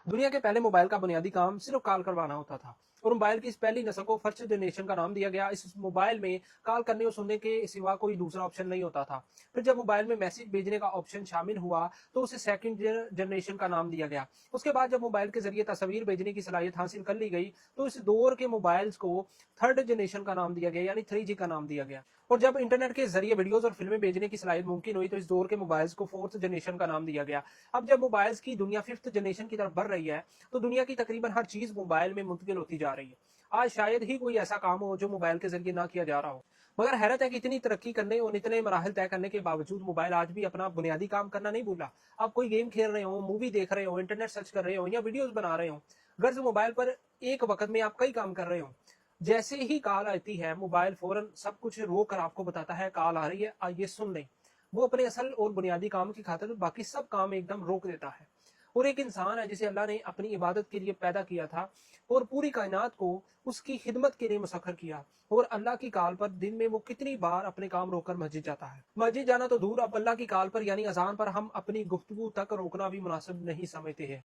दुनिया के पहले मोबाइल का बुनियादी काम सिर्फ कॉल करवाना होता था और मोबाइल की इस पहली नस्ल को फर्स्ट जनरेशन का नाम दिया गया। इस मोबाइल में कॉल करने और सुनने के सिवा कोई दूसरा ऑप्शन नहीं होता था। फिर जब मोबाइल में मैसेज भेजने का ऑप्शन शामिल हुआ तो उसे सेकंड जनरेशन का नाम दिया गया। उसके बाद जब मोबाइल के जरिए तस्वीर भेजने की सलाहियत हासिल कर ली गई तो इस दौर के मोबाइल्स को थर्ड जनरेशन का नाम दिया गया, यानी 3G का नाम दिया गया। और जब इंटरनेट के जरिए वीडियोस और फिल्में भेजने की सलाहियत मुमकिन हुई तो इस दौर के मोबाइल्स को फोर्थ जनरेशन का नाम दिया गया। अब जब मोबाइल्स की दुनिया फिफ्थ जनरेशन की तरफ बढ़ रही है तो दुनिया की तकरीबन हर चीज मोबाइल में मुंतकिल होती जा रही है। आज शायद ही कोई ऐसा काम हो जो मोबाइल के जरिए ना किया जा रहा हो। मगर हैरत है कि इतनी तरक्की करने और इतने मराहल तय करने के बावजूद मोबाइल आज भी अपना बुनियादी काम करना नहीं भूला। आप कोई गेम खेल रहे हो, मूवी देख रहे हो, इंटरनेट सर्च कर रहे हो या वीडियोस बना रहे हो, गर्ज मोबाइल पर एक वक्त में आप कई काम कर रहे हो। जैसे ही कॉल आती है मोबाइल फौरन सब कुछ रोक कर आपको बताता है कॉल आ रही है, आइए सुन लें। वो अपने असल और बुनियादी काम की खातिर बाकी सब काम एकदम रोक देता है। और एक इंसान है जिसे अल्लाह ने अपनी इबादत के लिए पैदा किया था और पूरी कायनात को उसकी खिदमत के लिए मुसख्खर किया। और अल्लाह की कॉल पर दिन में वो कितनी बार अपने काम रोककर मस्जिद जाता है। मस्जिद जाना तो दूर, अब अल्लाह की कॉल पर यानी अजान पर हम अपनी गुफ्तगू तक रोकना भी मुनासिब नहीं समझते हैं।